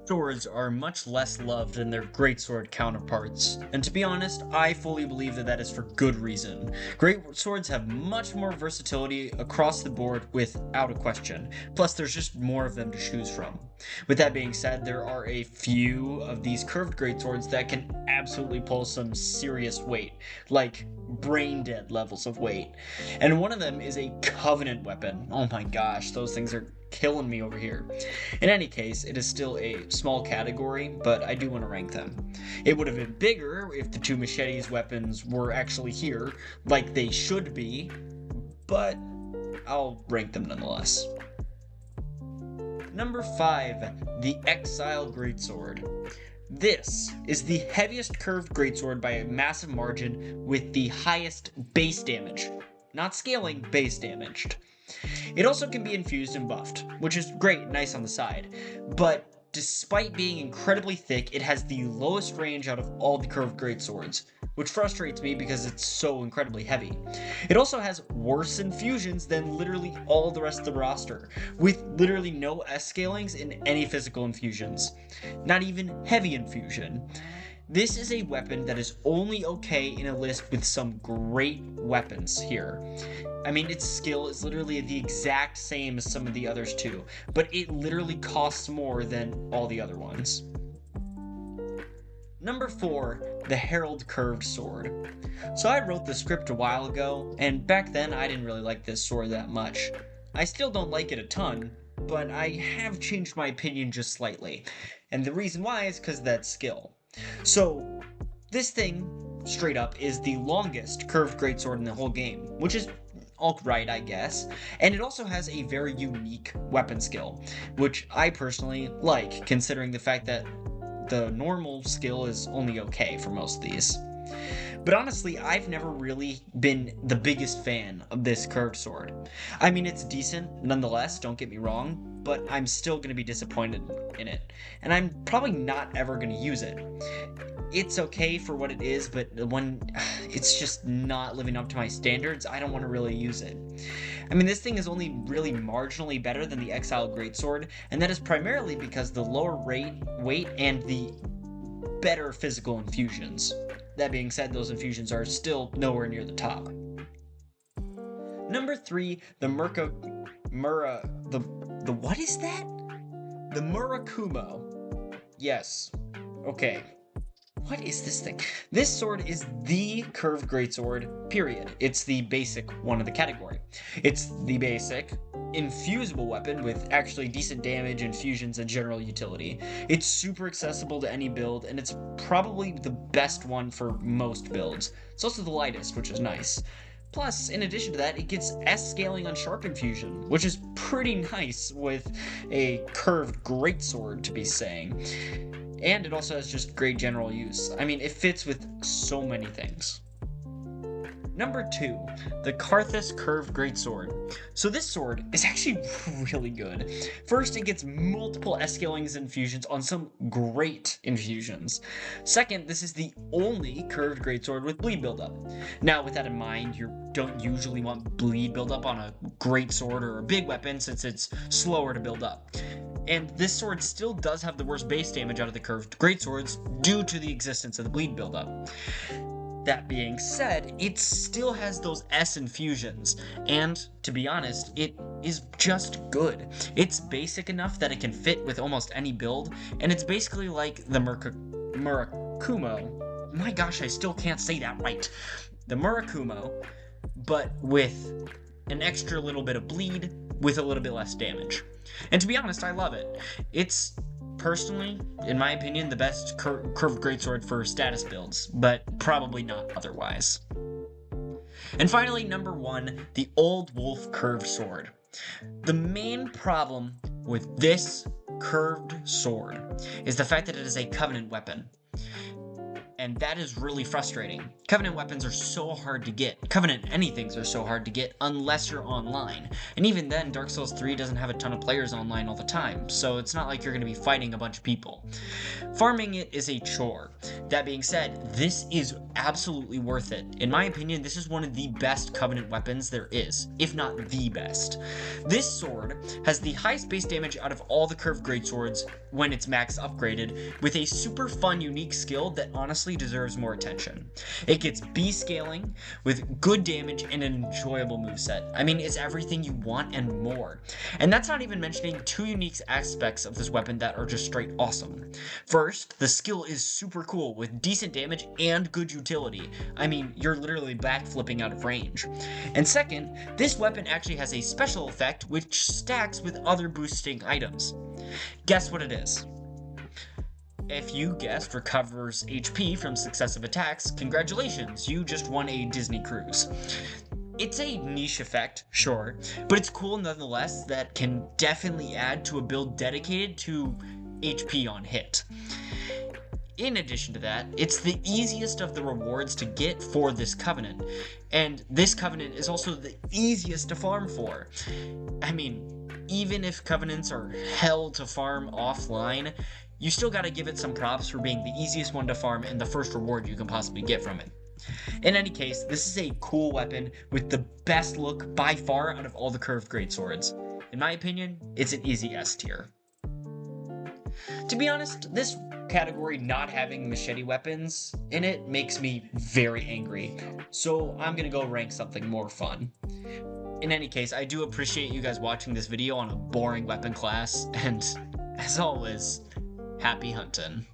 Swords are much less loved than their greatsword counterparts, and to be honest, I fully believe that that is for good reason. Greatswords have much more versatility across the board without a question, plus there's just more of them to choose from. With that being said, there are a few of these curved greatswords that can absolutely pull some serious weight, like brain dead levels of weight. And one of them is a covenant weapon. Oh my gosh, those things are killing me over here. In any case, it is still a small category, but I do want to rank them. It would have been bigger if the two machetes weapons were actually here, like they should be, but I'll rank them nonetheless. Number 5, the Exile Greatsword. This is the heaviest curved greatsword by a massive margin with the highest base damage. Not scaling, base damaged. It also can be infused and buffed, which is great, nice on the side, but despite being incredibly thick, it has the lowest range out of all the curved greatswords, which frustrates me because it's so incredibly heavy. It also has worse infusions than literally all the rest of the roster, with literally no S-scalings in any physical infusions. Not even heavy infusion. This is a weapon that is only okay in a list with some great weapons here. I mean, its skill is literally the exact same as some of the others too, but it literally costs more than all the other ones. Number 4, the Herald Curved Sword. So I wrote the script a while ago, and back then I didn't really like this sword that much. I still don't like it a ton, but I have changed my opinion just slightly, and the reason why is because of that skill. So, this thing, straight up, is the longest curved greatsword in the whole game, which is alright, I guess, and it also has a very unique weapon skill, which I personally like, considering the fact that the normal skill is only okay for most of these. But honestly, I've never really been the biggest fan of this curved sword. I mean, it's decent nonetheless, don't get me wrong, but I'm still going to be disappointed in it, and I'm probably not ever going to use it. It's okay for what it is, but when it's just not living up to my standards, I don't want to really use it. I mean, this thing is only really marginally better than the Exile Greatsword, and that is primarily because the lower weight and the better physical infusions. That being said, those infusions are still nowhere near the top. Number 3, the Murka Mura. The what is that? The Murakumo. Yes. Okay. What is this thing? This sword is the curved greatsword, period. It's the basic one of the category. It's the basic, infusible weapon with actually decent damage, infusions, and general utility. It's super accessible to any build, and it's probably the best one for most builds. It's also the lightest, which is nice. Plus, in addition to that, it gets S-scaling on sharp infusion, which is pretty nice with a curved greatsword, to be saying. And it also has just great general use. I mean, it fits with so many things. Number 2, the Carus Curved Greatsword. So this sword is actually really good. First, it gets multiple S-scalings and infusions on some great infusions. Second, this is the only curved greatsword with bleed buildup. Now, with that in mind, you don't usually want bleed buildup on a greatsword or a big weapon since it's slower to build up. And this sword still does have the worst base damage out of the curved greatswords due to the existence of the bleed buildup. That being said, it still has those S infusions, and to be honest, it is just good. It's basic enough that it can fit with almost any build, and it's basically like the Murakumo. My gosh, I still can't say that right. The Murakumo, but with an extra little bit of bleed with a little bit less damage. And to be honest, I love it. It's personally, in my opinion, the best curved greatsword for status builds, but probably not otherwise. And finally, number 1, the Old Wolf Curved Sword. The main problem with this curved sword is the fact that it is a covenant weapon. and that is really frustrating. Covenant weapons are so hard to get. Covenant anythings are so hard to get unless you're online. And even then, Dark Souls 3 doesn't have a ton of players online all the time, so it's not like you're going to be fighting a bunch of people. Farming it is a chore. That being said, this is absolutely worth it. In my opinion, this is one of the best Covenant weapons there is, if not the best. This sword has the highest base damage out of all the curved greatswords when it's max upgraded, with a super fun, unique skill that honestly deserves more attention. It gets B scaling with good damage and an enjoyable moveset. I mean, it's everything you want and more. And that's not even mentioning two unique aspects of this weapon that are just straight awesome. First, the skill is super cool with decent damage and good utility. I mean, you're literally backflipping out of range. And second, this weapon actually has a special effect which stacks with other boosting items. Guess what it is? If you guessed recovers HP from successive attacks, congratulations, you just won a Disney cruise. It's a niche effect, sure, but it's cool nonetheless that can definitely add to a build dedicated to HP on hit. In addition to that, it's the easiest of the rewards to get for this Covenant, and this Covenant is also the easiest to farm for. I mean, even if Covenants are hell to farm offline, you still gotta give it some props for being the easiest one to farm and the first reward you can possibly get from it. In any case, this is a cool weapon with the best look by far out of all the curved greatswords. In my opinion, it's an easy S tier. To be honest, this category not having machete weapons in it makes me very angry, so I'm gonna go rank something more fun. In any case, I do appreciate you guys watching this video on a boring weapon class, and as always, happy hunting.